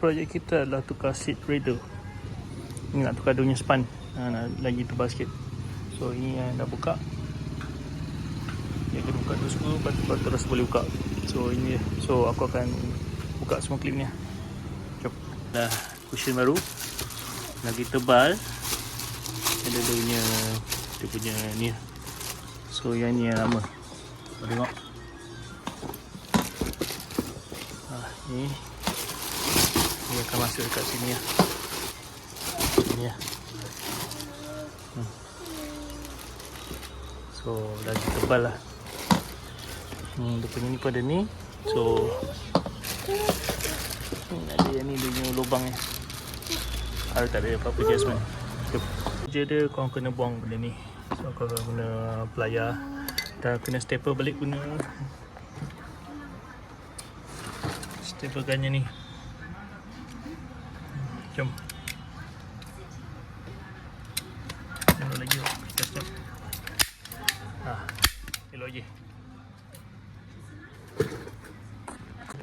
Projek kita adalah tukar seat raider. Ni nak tukar dia punya span, nak lagi tebal sikit. So ini yang dah buka. Dia kena buka dulu semua, lepas tu terus boleh buka. So ini dia. So aku akan buka semua klip ni. Jom. Dah cushion baru, lagi tebal. Ada dia punya ni. So yang ni yang lama. Kau tengok. Ni dia akan masuk dekat sini lah. Sini lah. So lagi tebal lah. Dia punya ni pada ni. So ada yang ni, dia punya lubang ni. Harus tak ada apa-apa adjustment. Kerja dia korang kena buang benda ni. So korang kena pelayar. Dan kena staple balik guna staplekannya ni. Jom. Elok lagi. Sekejap. Elok je.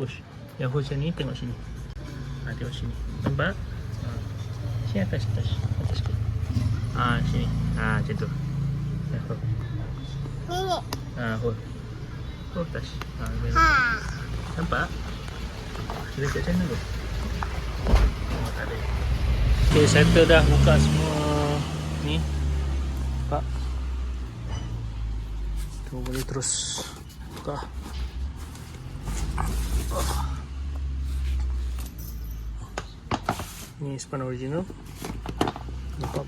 Push. Yang push yang ni tengok sini. Tengok sini. Nampak? Sini atas. Atas sikit. Sini. Macam tu. Hold. Hold. Hold touch. Nampak? Kita kat sana tu. Tak ada. Okay, settle dah, buka semua ni. Nampak? Tu boleh terus buka. Ni span original. Nampak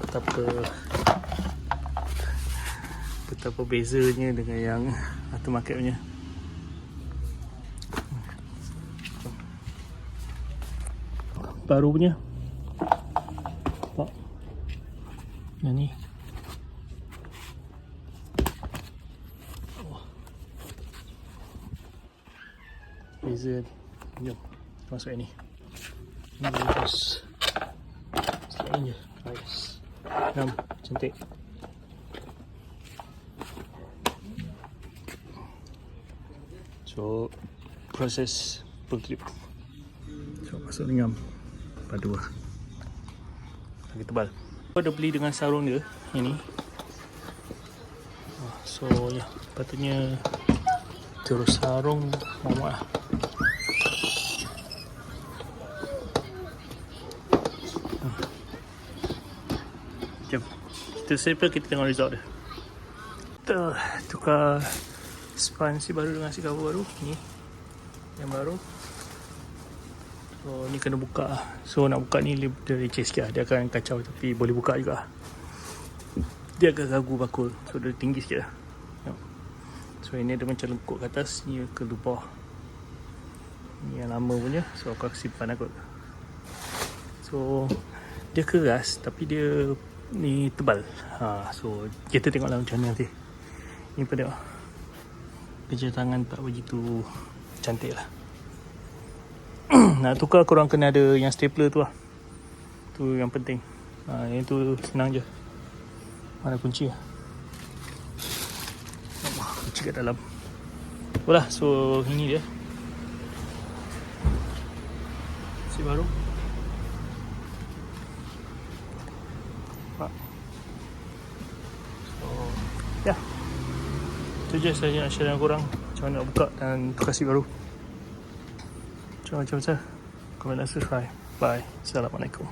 betapa bezanya dengan yang aftermarket punya. Baru punya. Nampak? Yang ni. Beza. Jom masuk yang ni. Ni terus setelah ni je. Nice. Cantik. So proses berklip. So masuk dengan padu lah. Lagi tebal. Aku ada beli dengan sarung dia yang ni. So ya, patutnya terus sarung mamak lah. Jom kita sample, kita tengok result dia. Kita tukar span si baru dengan si cover baru. Ni yang baru. So ni kena buka. So nak buka ni dia leceh sikit lah. Dia akan kacau tapi boleh buka juga. Dia agak ragu bakul. So dia tinggi sikit lah. So ini ada macam lengkuk ke atas, ni ke bawah. Ni yang lama punya. So aku simpan kot. So dia keras tapi dia ni tebal. So kita tengoklah macam mana nanti. Ni pada kerja tangan tak begitu cantik lah. Nak tukar korang kena ada yang stapler tu lah. Tu yang penting. Yang tu senang je. Mana kunci lah. Kunci kat dalam. Itulah. So ini dia si baru. So ya, itu je saya nak share dengan korang macam mana nak buka dan tukar si baru. Macam-macam. Komen dan subscribe. Bye. Assalamualaikum.